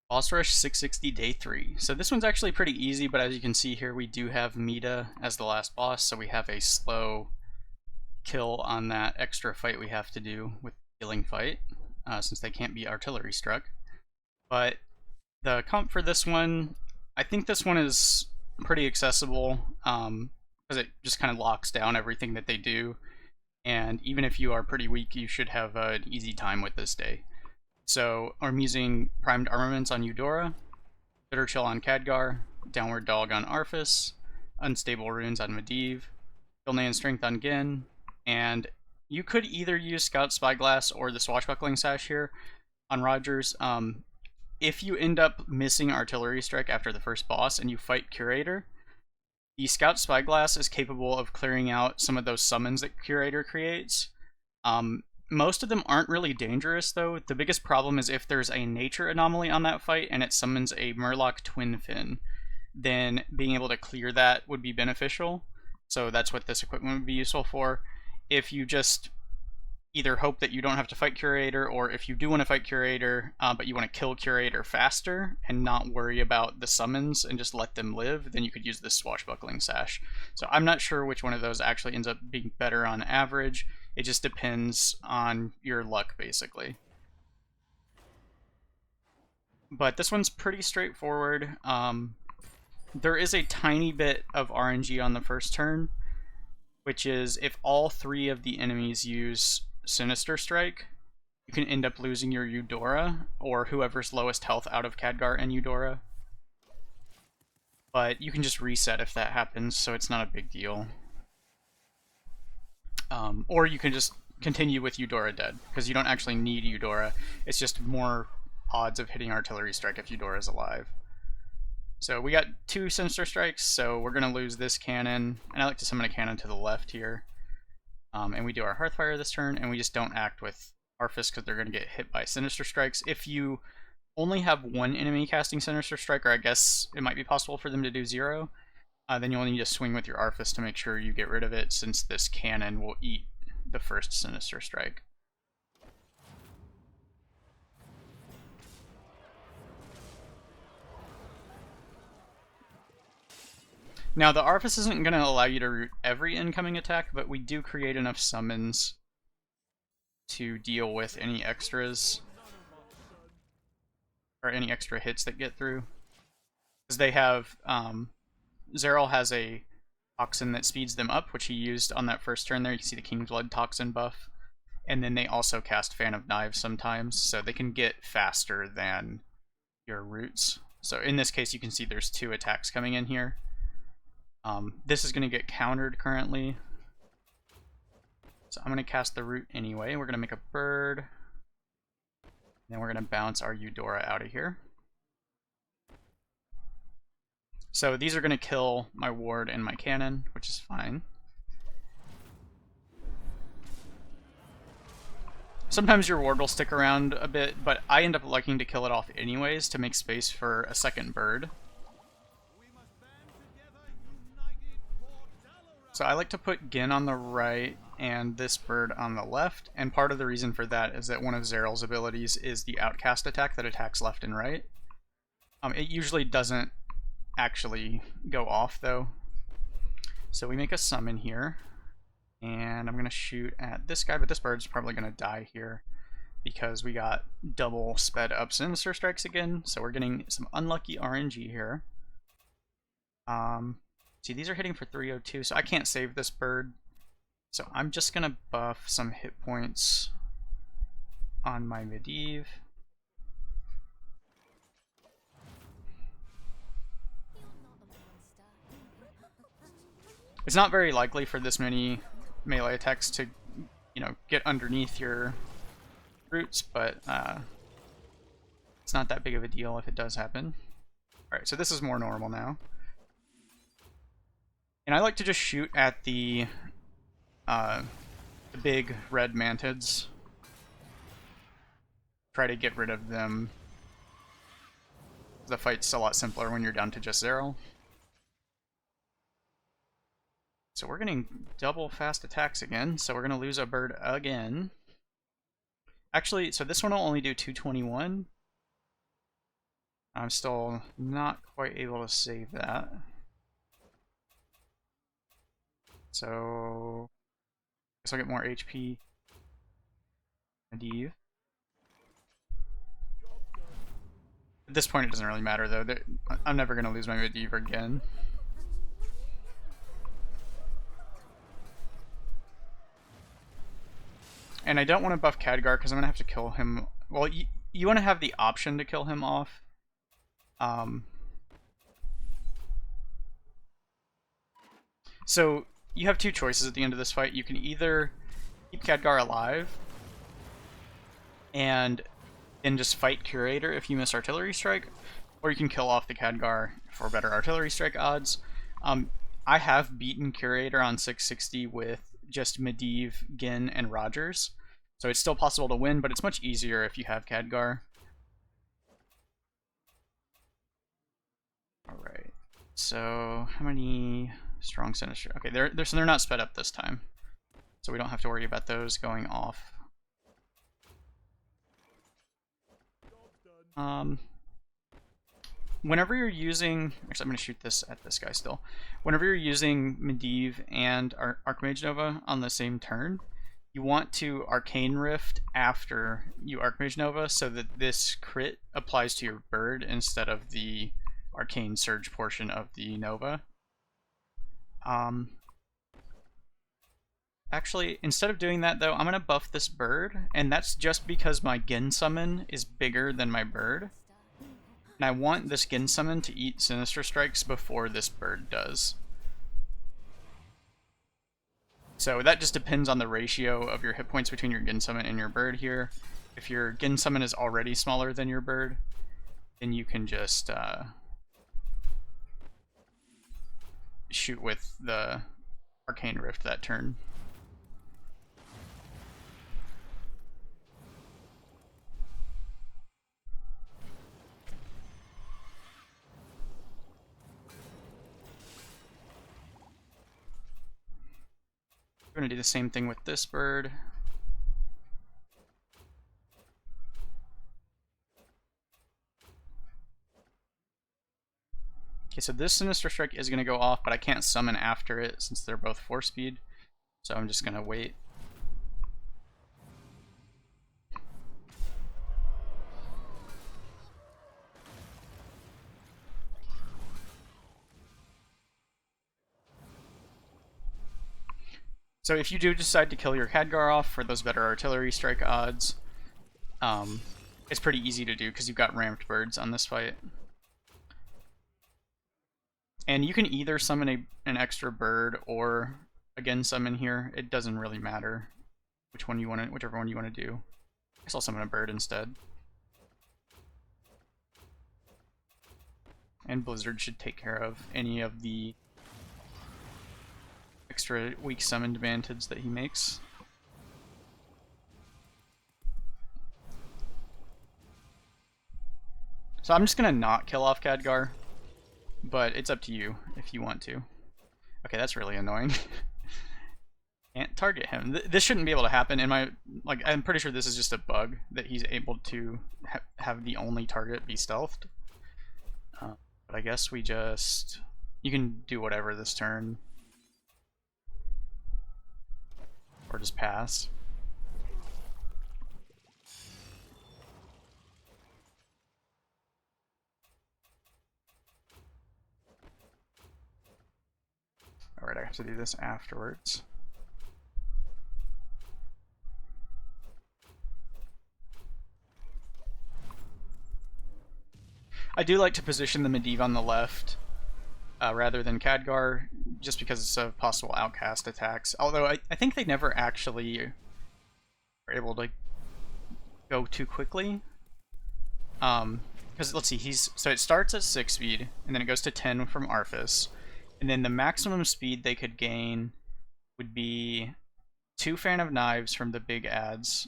Boss Rush 660 Day 3. So this one's actually pretty easy, but as you can see here, we do have Medivh as the last boss, so we have a slow kill on that extra fight we have to do with the healing fight, since they can't be artillery struck. But the comp for this one, I think this one is pretty accessible, because it just kind of locks down everything that they do, and even if you are pretty weak, you should have an easy time with this day. So I'm using Primed Armaments on Eudora, Bitter Chill on Khadgar, Downward Dog on Arfus, Unstable Runes on Medivh, Gilnean Strength on Genn, and you could either use Scout Spyglass or the Swashbuckling Sash here on Rogers. If you end up missing Artillery Strike after the first boss and you fight Curator, the Scout Spyglass is capable of clearing out some of those summons that Curator creates. Most of them aren't really dangerous, though. The biggest problem is if there's a nature anomaly on that fight and it summons a Murloc Twin Fin, then being able to clear that would be beneficial. So that's what this equipment would be useful for. If you just either hope that you don't have to fight Curator, or if you do want to fight Curator, but you want to kill Curator faster and not worry about the summons and just let them live, then you could use this Swashbuckling Sash. So I'm not sure which one of those actually ends up being better on average. It just depends on your luck, basically. But this one's pretty straightforward. There is a tiny bit of RNG on the first turn, which is if all three of the enemies use Sinister Strike, you can end up losing your Eudora, or whoever's lowest health out of Khadgar and Eudora. But you can just reset if that happens, so it's not a big deal. Or you can just continue with Eudora dead, because you don't actually need Eudora. It's just more odds of hitting Artillery Strike if Eudora is alive. So we got 2 Sinister Strikes, so we're going to lose this cannon, and I like to summon a cannon to the left here. And we do our Hearthfire this turn, and we just don't act with Arfus because they're going to get hit by Sinister Strikes. If you only have one enemy casting Sinister Strike, or I guess it might be possible for them to do 0, then you'll need to swing with your Arfus to make sure you get rid of it, since this cannon will eat the first Sinister Strike. Now, the Arfus isn't going to allow you to root every incoming attack, but we do create enough summons to deal with any extras, or any extra hits that get through. Because they have, Xaril has a toxin that speeds them up, which he used on that first turn there. You can see the King's Blood toxin buff. And then they also cast Fan of Knives sometimes, so they can get faster than your roots. So in this case, you can see there's 2 attacks coming in here. This is going to get countered currently. So I'm going to cast the root anyway. We're going to make a bird. Then we're going to bounce our Eudora out of here. So these are going to kill my ward and my cannon, which is fine. Sometimes your ward will stick around a bit, but I end up liking to kill it off anyways to make space for a second bird. So I like to put Genn on the right and this bird on the left, and part of the reason for that is that one of Xaril's abilities is the Outcast attack that attacks left and right. It usually doesn't actually go off though. So we make a summon here, and I'm going to shoot at this guy, but this bird's probably going to die here because we got double sped up Sinister Strikes again, so we're getting some unlucky RNG here. See, these are hitting for 302, so I can't save this bird. So I'm just going to buff some hit points on my Medivh. It's not very likely for this many melee attacks to, you know, get underneath your roots, but it's not that big of a deal if it does happen. Alright, so this is more normal now. And I like to just shoot at the big red mantids. Try to get rid of them. The fight's a lot simpler when you're down to just Xaril. So we're getting double fast attacks again, so we're going to lose a bird again. Actually, so this one will only do 221. I'm still not quite able to save that. So I guess I'll get more HP. Medivh. At this point, it doesn't really matter, though. I'm never going to lose my Medivh again. And I don't want to buff Khadgar because I'm going to have to kill him. Well, you want to have the option to kill him off. So you have two choices at the end of this fight. You can either keep Khadgar alive and then just fight Curator if you miss Artillery Strike, or you can kill off the Khadgar for better Artillery Strike odds. I have beaten Curator on 660 with just Medivh, Genn, and Rogers, so it's still possible to win, but it's much easier if you have Khadgar. Alright, so how many strong sinister? Okay, so they're not sped up this time, so we don't have to worry about those going off. Whenever you're using, actually I'm going to shoot this at this guy still. Whenever you're using Medivh and Archmage Nova on the same turn, you want to Arcane Rift after you Archmage Nova so that this crit applies to your bird instead of the Arcane Surge portion of the Nova. Actually, instead of doing that though, I'm going to buff this bird, and that's just because my Genn summon is bigger than my bird. And I want this Genn summon to eat Sinister Strikes before this bird does. So that just depends on the ratio of your hit points between your Genn summon and your bird here. If your Genn summon is already smaller than your bird, then you can just shoot with the Arcane Rift that turn. We're going to do the same thing with this bird. Okay, so this Sinister Strike is going to go off, but I can't summon after it since they're both 4-speed. So I'm just going to wait. So if you do decide to kill your Khadgar off for those better Artillery Strike odds, it's pretty easy to do because you've got ramped birds on this fight. And you can either summon an extra bird or again summon here. It doesn't really matter whichever one you want to do. I guess I'll summon a bird instead. And Blizzard should take care of any of the extra weak summoned vantage that he makes. So I'm just gonna not kill off Khadgar, but it's up to you if you want to. Okay, that's really annoying. Can't target him. This shouldn't be able to happen. I'm pretty sure this is just a bug that he's able to have the only target be stealthed. But I guess you can do whatever this turn. Or just pass. Alright, I have to do this afterwards. I do like to position the Medivh on the left rather than Khadgar, just because it's of possible outcast attacks. Although I think they never actually are able to go too quickly. Because let's see, so it starts at 6 speed, and then it goes to 10 from Arfus, and then the maximum speed they could gain would be 2 Fan of Knives from the big ads,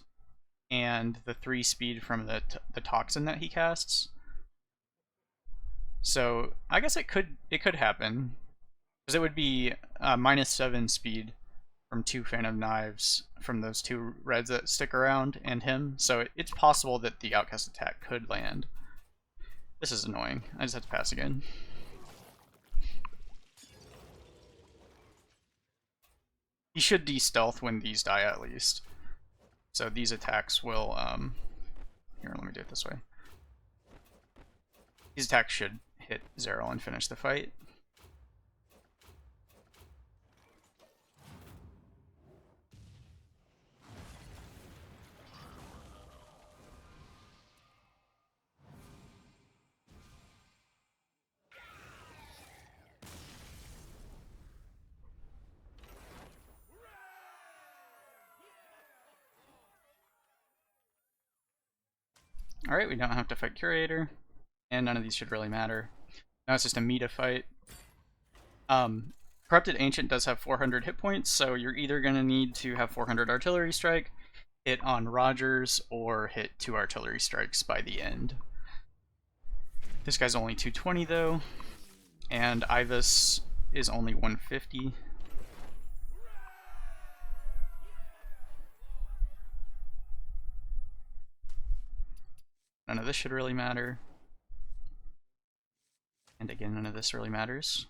and the 3 speed from the toxin that he casts. So I guess it could happen, because it would be -7 speed from 2 Fan of Knives from those 2 reds that stick around and him. So it's possible that the outcast attack could land. This is annoying. I just have to pass again. He should de-stealth when these die at least. So these attacks will, here, let me do it this way. These attacks should hit Xaril and finish the fight. Alright, we don't have to fight Curator, and none of these should really matter. Now it's just a Medivh fight. Corrupted Ancient does have 400 hit points, so you're either going to need to have 400 Artillery Strike, hit on Rogers, or hit 2 Artillery Strikes by the end. This guy's only 220 though, and Ivus is only 150. None of this should really matter. And again, none of this really matters.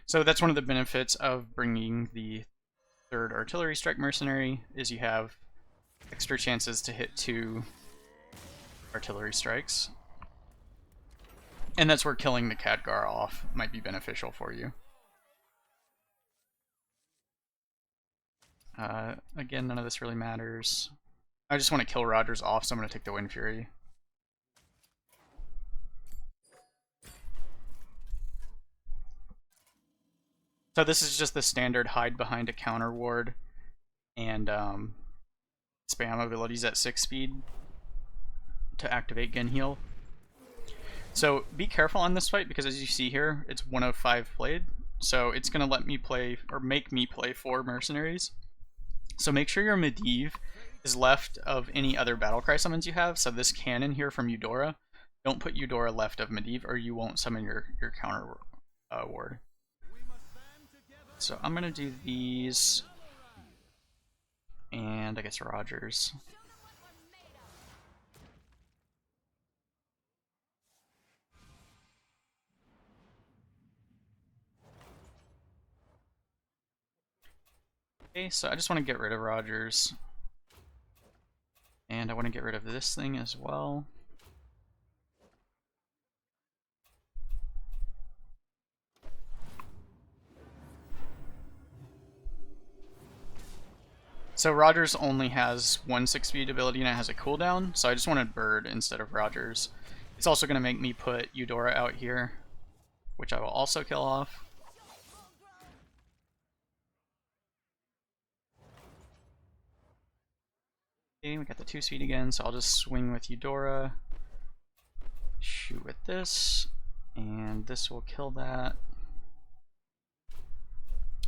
So that's one of the benefits of bringing the 3rd Artillery Strike Mercenary, is you have extra chances to hit 2 Artillery Strikes. And that's where killing the Khadgar off might be beneficial for you. Again, none of this really matters. I just want to kill Rogers off, so I'm going to take the Wind Fury. So this is just the standard hide behind a counter ward and spam abilities at 6 speed to activate Genn heal. So be careful on this fight, because as you see here, it's 1 of 5 played. So it's going to let me play, or make me play 4 mercenaries. So make sure your Medivh is left of any other Battlecry summons you have. So this cannon here from Eudora, don't put Eudora left of Medivh, or you won't summon your counter ward. So I'm going to do these, and I guess Rogers. Okay, so I just want to get rid of Rogers. And I want to get rid of this thing as well. So Rogers only has 1 6-speed ability and it has a cooldown, so I just wanted Bird instead of Rogers. It's also going to make me put Eudora out here, which I will also kill off. Okay, we got the 2 speed again, so I'll just swing with Eudora, shoot with this, and this will kill that,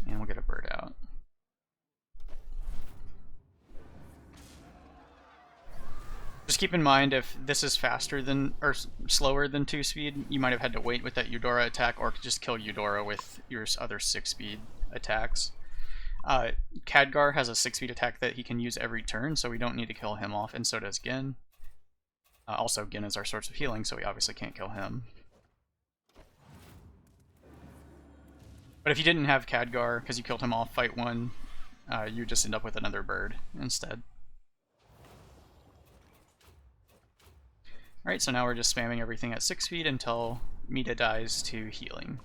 and we'll get a bird out. Just keep in mind, if this is faster than, or slower than 2 speed, you might have had to wait with that Eudora attack, or just kill Eudora with your other 6 speed attacks. Khadgar has a 6-speed attack that he can use every turn, so we don't need to kill him off, and so does Genn. Also, Genn is our source of healing, so we obviously can't kill him. But if you didn't have Khadgar, because you killed him off fight 1, you just end up with another bird instead. Alright, so now we're just spamming everything at 6 speed until Medivh dies to healing.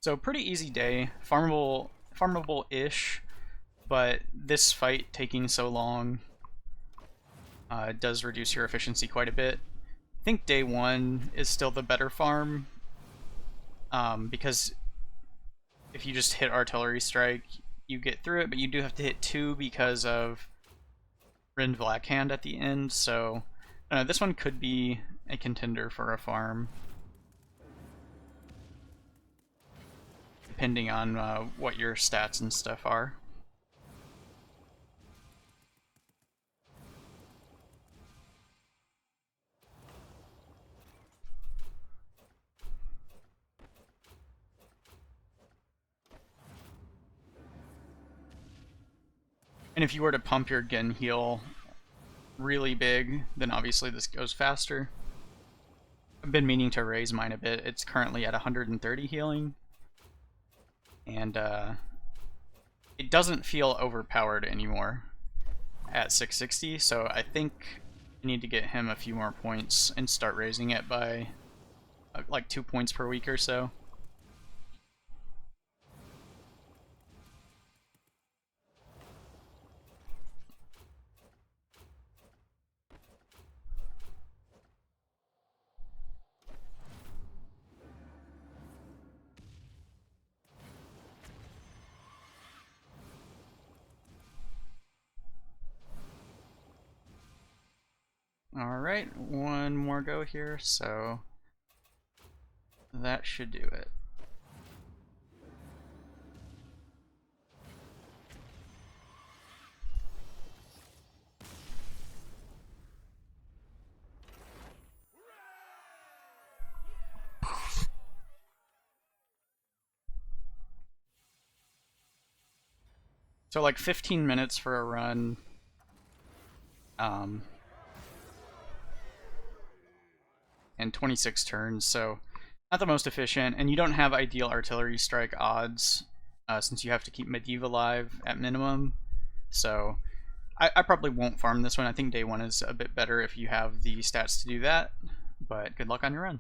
So pretty easy day, farmable-ish, but this fight taking so long does reduce your efficiency quite a bit. I think day 1 is still the better farm, because if you just hit Artillery Strike, you get through it, but you do have to hit 2 because of Rend Blackhand at the end, so this one could be a contender for a farm, depending on what your stats and stuff are. And if you were to pump your Genn heal really big, then obviously this goes faster. I've been meaning to raise mine a bit. It's currently at 130 healing. And it doesn't feel overpowered anymore at 660, so I think I need to get him a few more points and start raising it by like 2 points per week or so. Alright, one more go here, so that should do it. So like 15 minutes for a run. And 26 turns, so not the most efficient, and you don't have ideal artillery strike odds since you have to keep Medivh alive at minimum. So I probably won't farm this one. I think day one is a bit better if you have the stats to do that, but good luck on your run.